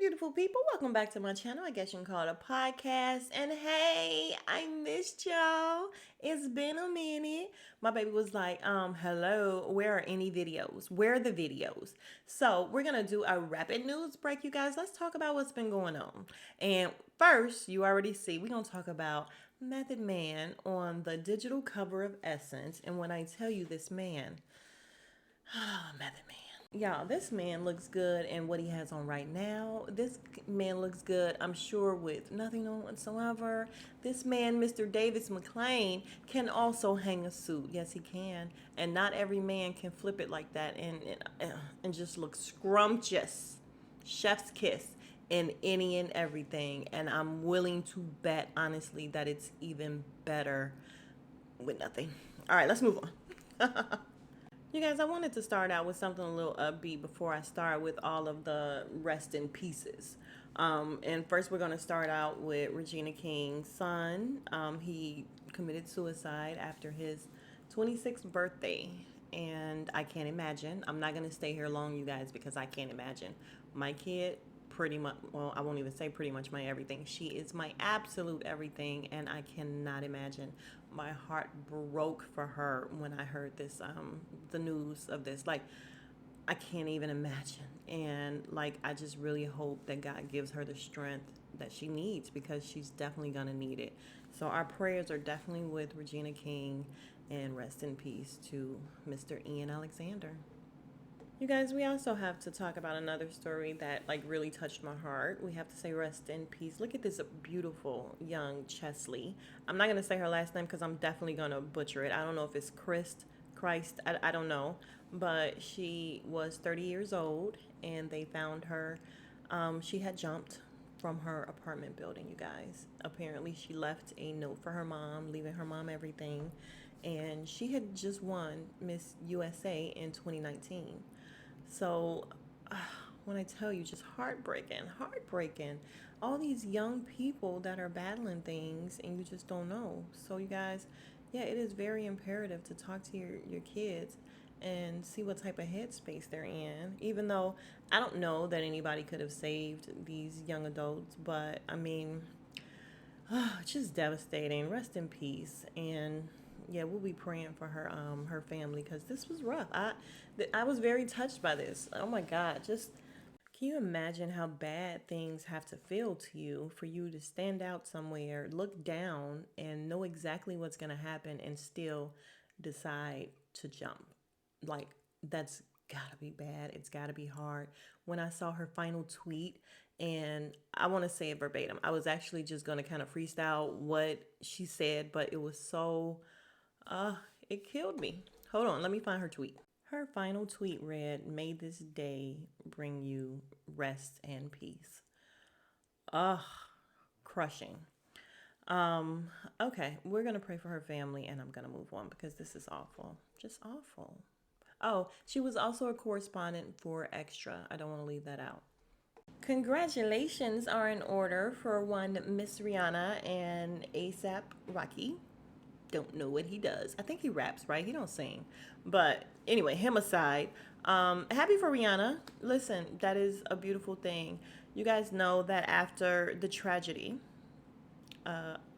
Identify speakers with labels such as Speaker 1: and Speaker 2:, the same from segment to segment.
Speaker 1: beautiful people. Welcome back to my channel. I guess you can call it a podcast. And hey, I missed y'all. It's been a minute. My baby was like, hello, where are any videos? Where are the videos? So we're gonna do a rapid news break, you guys. Let's talk about what's been going on. And first, you already see, we're gonna talk about Method Man on the digital cover of Essence. And when I tell you this man, Method Man. Y'all, this man looks good in what he has on right now. This man looks good, I'm sure, with nothing on whatsoever. This man, Mr. Davis McClain, can also hang a suit. Yes, he can. And not every man can flip it like that and just look scrumptious. Chef's kiss in any and everything. And I'm willing to bet, honestly, that it's even better with nothing. All right, let's move on. You guys, I wanted to start out with something a little upbeat before I start with all of the rest in pieces. And first, we're going to start out with Regina King's son. He committed suicide after his 26th birthday. And I can't imagine. I'm not going to stay here long, you guys, because I can't imagine. My kid, pretty much, well, I won't even say pretty much my everything. She is my absolute everything, and I cannot imagine. My heart broke for her when I heard this, the news of this. Like, I can't even imagine. And like, I just really hope that God gives her the strength that she needs, because she's definitely gonna need it. So our prayers are definitely with Regina King, and rest in peace to Mr. Ian Alexander. You guys, we also have to talk about another story that like really touched my heart. We have to say rest in peace. Look at this beautiful young Chesley. I'm not gonna say her last name because I'm definitely gonna butcher it. I don't know if it's Christ. I don't know, but she was 30 years old, and they found her. She had jumped from her apartment building. You guys. Apparently, she left a note for her mom, leaving her mom everything, and she had just won Miss USA in 2019. So when I tell you, just heartbreaking. All these young people that are battling things and you just don't know. So you guys, yeah, it is very imperative to talk to your kids and see what type of headspace they're in. Even though I don't know that anybody could have saved these young adults, but I mean, it's just devastating. Rest in peace. And yeah, we'll be praying for her family, because this was rough. I was very touched by this. Oh my God, just can you imagine how bad things have to feel to you for you to stand out somewhere, look down, and know exactly what's gonna happen, and still decide to jump? Like, that's gotta be bad. It's gotta be hard. When I saw her final tweet, and I want to say it verbatim, I was actually just gonna kind of freestyle what she said, but it was so uh, it killed me. Hold on, let me find her tweet. Her final tweet read, "May this day bring you rest and peace." Ugh, crushing. Um, okay, we're gonna pray for her family, and I'm gonna move on because this is awful. Just awful. Oh, she was also a correspondent for Extra. I don't want to leave that out. Congratulations are in order for one Miss Rhiana and ASAP Rocky. Don't know what he does. I think he raps, right? He don't sing. But anyway, him aside, happy for Rihanna. Listen, that is a beautiful thing. You guys know that after the tragedy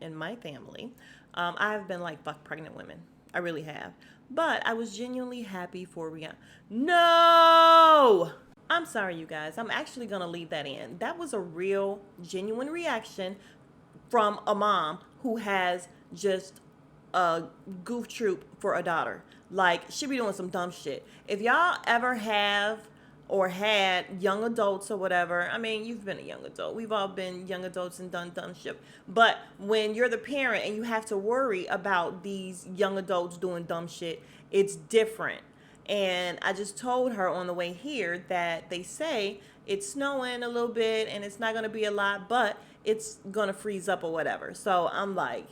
Speaker 1: in my family, I've been like, fuck pregnant women. I really have. But I was genuinely happy for Rihanna. No! I'm sorry, you guys. I'm actually going to leave that in. That was a real, genuine reaction from a mom who has just a goof troop for a daughter. Like, she be doing some dumb shit. If y'all ever have or had young adults or whatever, I mean, you've been a young adult. We've all been young adults and done dumb shit. But when you're the parent and you have to worry about these young adults doing dumb shit, it's different. And I just told her on the way here that they say it's snowing a little bit and it's not going to be a lot, but it's going to freeze up or whatever. So I'm like,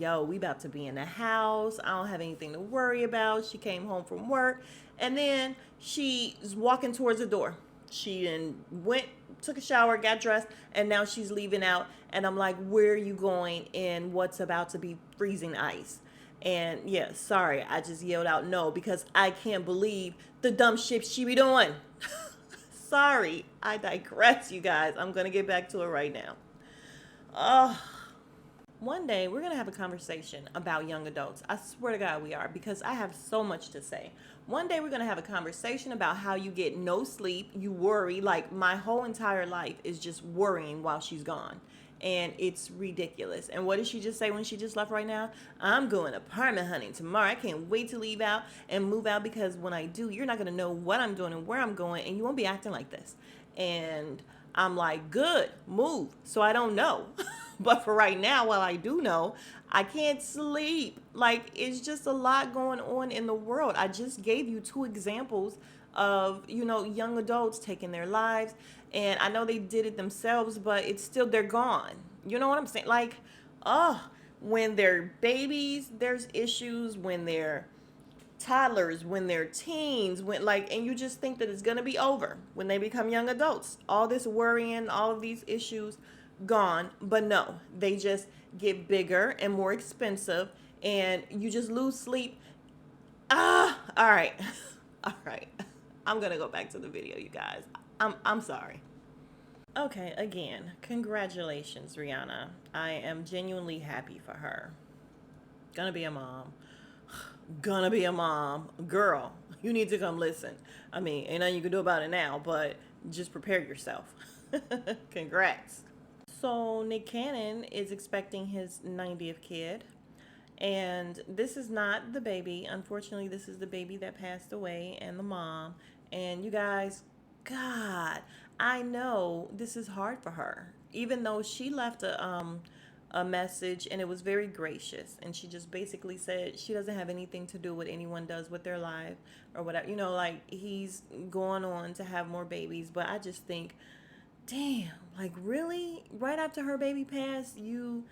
Speaker 1: yo, we about to be in the house. I don't have anything to worry about. She came home from work, and then she's walking towards the door. She then went, took a shower, got dressed, and now she's leaving out. And I'm like, where are you going in what's about to be freezing ice? And yeah, sorry, I just yelled out no, because I can't believe the dumb shit she be doing. Sorry, I digress, you guys. I'm gonna get back to it right now. Oh, one day we're gonna have a conversation about young adults. I swear to God we are, because I have so much to say. One day we're gonna have a conversation about how you get no sleep, you worry. Like my whole entire life is just worrying while she's gone. And it's ridiculous. And what did she just say when she just left right now? I'm going apartment hunting tomorrow. I can't wait to leave out and move out, because when I do, you're not gonna know what I'm doing and where I'm going, and you won't be acting like this. And I'm like, good, move. So I don't know. But for right now, while I do know, I can't sleep. Like, it's just a lot going on in the world. I just gave you two examples of, young adults taking their lives. And I know they did it themselves, but it's still, they're gone. You know what I'm saying? Like, when they're babies, there's issues. When they're toddlers, when they're teens, and you just think that it's going to be over when they become young adults. All this worrying, all of these issues gone. But no, they just get bigger and more expensive, and you just lose sleep. All right. All right. I'm going to go back to the video, you guys. I'm sorry. Okay, again, congratulations, Rhiana. I am genuinely happy for her. Gonna be a mom. Gonna be a mom. Girl, you need to come listen. I mean, ain't nothing you can do about it now, but just prepare yourself. Congrats. So Nick Cannon is expecting his 90th kid. And this is not the baby. Unfortunately, this is the baby that passed away and the mom. And you guys, God, I know this is hard for her. Even though she left a message, and it was very gracious, and she just basically said she doesn't have anything to do with anyone does with their life or whatever. Like he's going on to have more babies, but I just think, damn, like really, right after her baby passed, you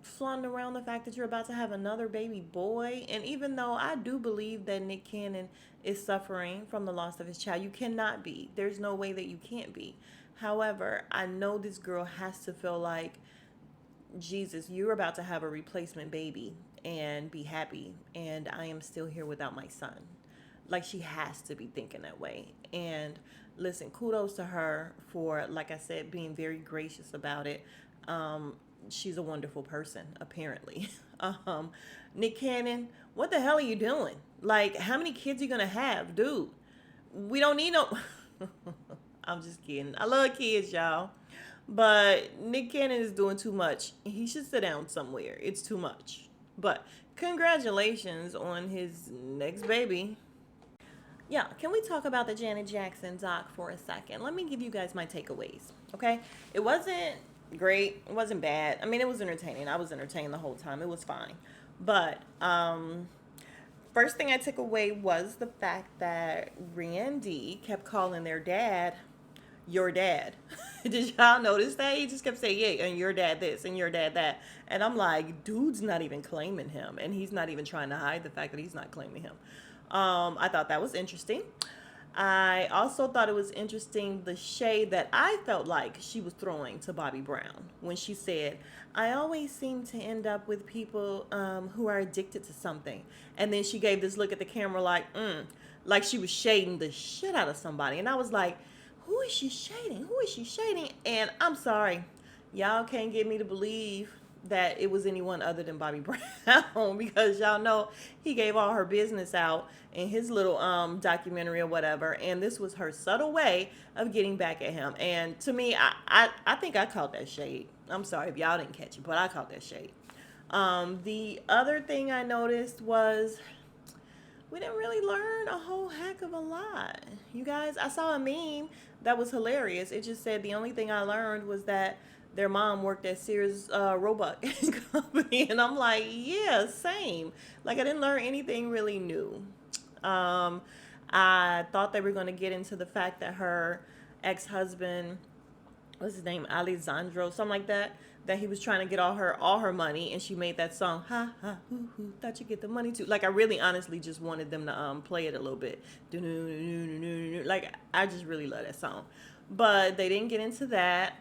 Speaker 1: flaunting around the fact that you're about to have another baby boy. And even though I do believe that Nick Cannon is suffering from the loss of his child, you cannot be. There's no way that you can't be. However, I know this girl has to feel like, Jesus, you're about to have a replacement baby and be happy, and I am still here without my son. Like, she has to be thinking that way. And listen, kudos to her for, like I said, being very gracious about it. She's a wonderful person, apparently. Nick Cannon, what the hell are you doing? Like, how many kids are you gonna have, dude? We don't need no. I'm just kidding. I love kids, y'all. But Nick Cannon is doing too much. He should sit down somewhere. It's too much. But congratulations on his next baby. Yeah, can we talk about the Janet Jackson doc for a second? Let me give you guys my takeaways, okay? It wasn't great. It wasn't bad. I mean, it was entertaining. I was entertained the whole time. It was fine. But first thing I took away was the fact that Randy kept calling their dad your dad. Did y'all notice that? He just kept saying, yeah, and your dad this and your dad that. And I'm like, dude's not even claiming him. And he's not even trying to hide the fact that he's not claiming him. I thought that was interesting. I also thought it was interesting the shade that I felt like she was throwing to Bobby Brown when she said, I always seem to end up with people who are addicted to something. And then she gave this look at the camera like she was shading the shit out of somebody. And I was like, who is she shading? Who is she shading? And I'm sorry, y'all can't get me to believe that it was anyone other than Bobby Brown, because y'all know he gave all her business out in his little documentary or whatever, and this was her subtle way of getting back at him. And to me, I think I caught that shade. I'm sorry if y'all didn't catch it, but I caught that shade. The other thing I noticed was we didn't really learn a whole heck of a lot. You guys, I saw a meme that was hilarious. It just said the only thing I learned was that their mom worked at Sears Roebuck Company. And I'm like, yeah, same. Like, I didn't learn anything really new. I thought they were going to get into the fact that her ex-husband, what's his name, Alessandro, something like that he was trying to get all her money, and she made that song, ha ha hoo hoo, thought you get the money too. Like, I really honestly just wanted them to play it a little bit. Like, I just really love that song. But they didn't get into that.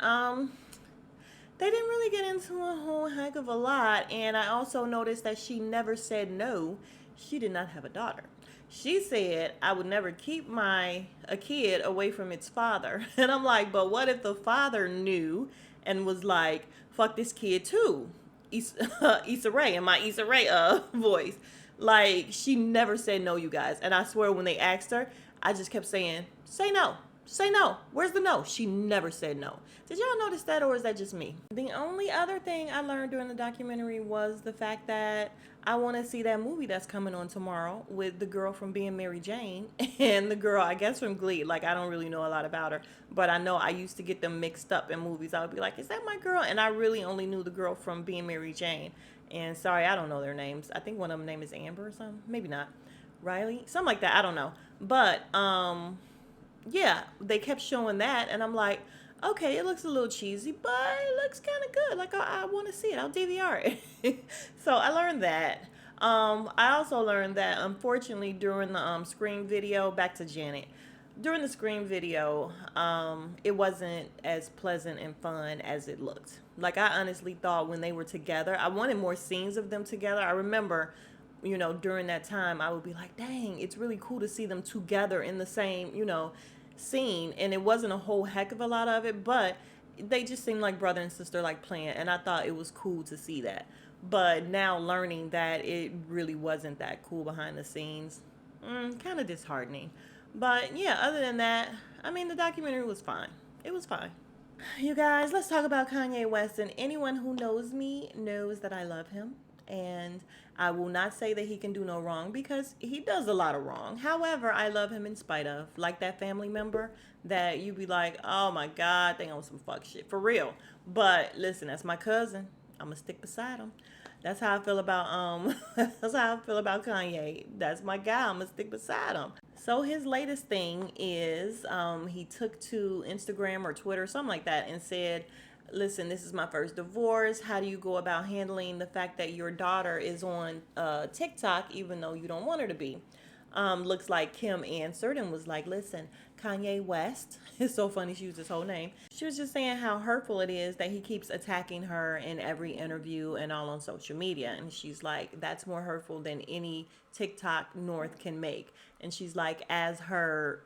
Speaker 1: They didn't really get into a whole heck of a lot. And I also noticed that she never said no. She did not have a daughter. She said I would never keep a kid away from its father. And I'm like, but what if the father knew and was like, fuck this kid too? Issa Rae in my Issa Rae voice. Like, she never said no, you guys. And I swear when they asked her, I just kept saying, say no. Say no. Where's the no? She never said no. Did y'all notice that, or is that just me? The only other thing I learned during the documentary was the fact that I want to see that movie that's coming on tomorrow with the girl from Being Mary Jane and the girl, I guess, from Glee. Like, I don't really know a lot about her, but I know I used to get them mixed up in movies. I would be like, is that my girl? And I really only knew the girl from Being Mary Jane. And sorry, I don't know their names. I think one of them name is Amber or something. Maybe not. Riley? Something like that. I don't know. But, yeah, they kept showing that, and I'm like, okay, it looks a little cheesy, but it looks kind of good. Like, I want to see it. I'll DVR it. So I learned that. I also learned that, unfortunately, during the Scream video, back to Janet, during the Scream video, it wasn't as pleasant and fun as it looked. Like, I honestly thought when they were together, I wanted more scenes of them together. I remember, during that time, I would be like, dang, it's really cool to see them together in the same, scene. And it wasn't a whole heck of a lot of it, but they just seemed like brother and sister, like playing. And I thought it was cool to see that. But now learning that it really wasn't that cool behind the scenes, kind of disheartening. But yeah, other than that, I mean, the documentary was fine. It was fine. You guys, let's talk about Kanye West. And anyone who knows me knows that I love him. And I will not say that he can do no wrong because he does a lot of wrong. However, I love him in spite of. Like that family member that you be like, oh my God, they on some fuck shit. For real. But listen, that's my cousin. I'm going to stick beside him. That's how I feel about that's how I feel about Kanye. That's my guy. I'm gonna stick beside him. So his latest thing is he took to Instagram or Twitter, something like that, and said, listen, this is my first divorce. How do you go about handling the fact that your daughter is on TikTok even though you don't want her to be? Looks like Kim answered and was like, listen, Kanye West, it's so funny she used his whole name. She was just saying how hurtful it is that he keeps attacking her in every interview and all on social media. And she's like, that's more hurtful than any TikTok North can make. And she's like, as her,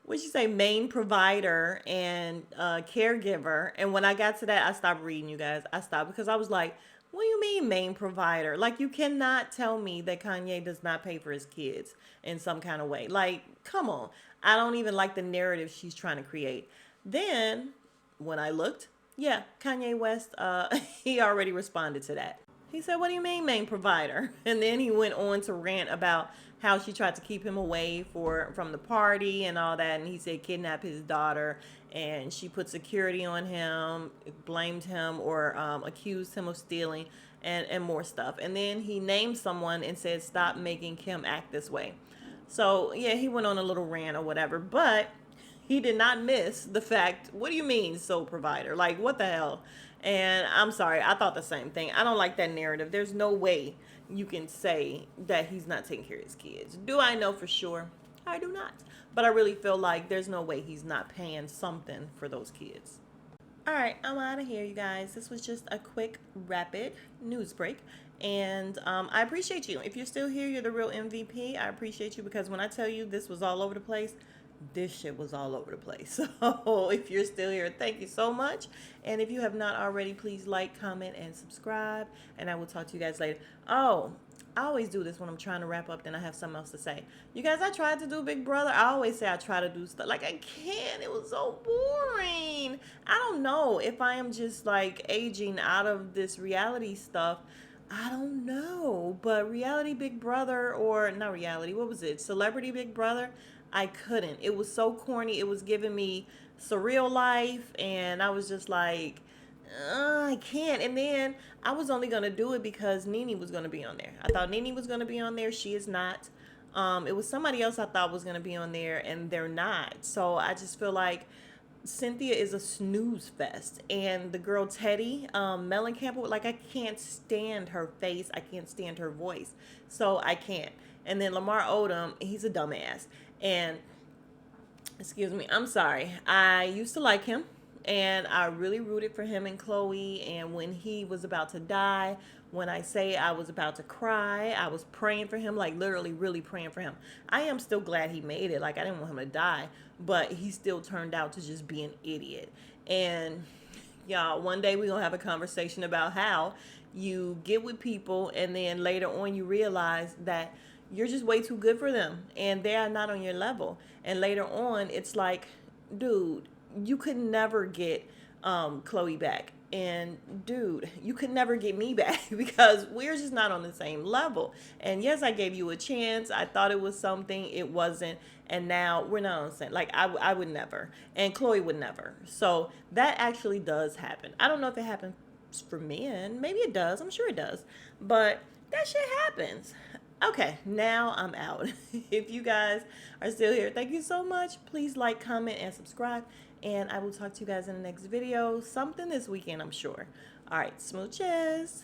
Speaker 1: what'd you say, main provider and caregiver. And when I got to that, I stopped reading, you guys. I stopped because I was like, what do you mean main provider? Like, you cannot tell me that Kanye does not pay for his kids in some kind of way. Like, come on. I don't even like the narrative she's trying to create. Then, when I looked, yeah, Kanye West, he already responded to that. He said, what do you mean main provider? And then he went on to rant about how she tried to keep him away from the party and all that. And he said kidnap his daughter. And she put security on him, blamed him or accused him of stealing and more stuff. And then he named someone and said, stop making Kim act this way. So, yeah, he went on a little rant or whatever. But he did not miss the fact, what do you mean sole provider? Like, what the hell? And I'm sorry, I thought the same thing. I don't like that narrative. There's no way you can say that he's not taking care of his kids. Do I know for sure? I do not. But I really feel like there's no way he's not paying something for those kids. All right, I'm out of here, you guys. This was just a quick, rapid news break. And I appreciate you. If you're still here, you're the real MVP. I appreciate you because when I tell you this was all over the place, this shit was all over the place. So if you're still here, thank you so much. And if you have not already, please like, comment, and subscribe. And I will talk to you guys later. Oh, I always do this when I'm trying to wrap up, then I have something else to say. You guys, I tried to do Big Brother. I always say I try to do stuff. Like, I can't. It was so boring. I don't know if I am just, like, aging out of this reality stuff. I don't know. But reality Big Brother, or not reality, what was it? Celebrity Big Brother? I couldn't. It was so corny. It was giving me surreal life, and I was just like, I can't. And then I was only going to do it because Nene was going to be on there. I thought Nene was going to be on there. She is not. It was somebody else I thought was going to be on there, and they're not. So I just feel like Cynthia is a snooze fest. And the girl Teddy, Mellencamp, like, I can't stand her face. I can't stand her voice. So I can't. And then Lamar Odom, he's a dumbass. And, excuse me, I'm sorry. I used to like him. And I really rooted for him and Chloe. And when he was about to die, when I say I was about to cry, I was praying for him, like literally, really praying for him. I am still glad he made it. Like, I didn't want him to die, but he still turned out to just be an idiot. And y'all, one day we're gonna have a conversation about how you get with people and then later on you realize that you're just way too good for them and they are not on your level. And later on it's like, dude, you could never get Chloe back. And dude, you could never get me back because we're just not on the same level. And yes, I gave you a chance. I thought it was something, it wasn't. And now we're not on the same. Like, I would never. And Chloe would never. So that actually does happen. I don't know if it happens for men. Maybe it does. I'm sure it does. But that shit happens. Okay, now I'm out. If you guys are still here, thank you so much. Please like, comment, and subscribe. And I will talk to you guys in the next video. Something this weekend, I'm sure. All right, smooches.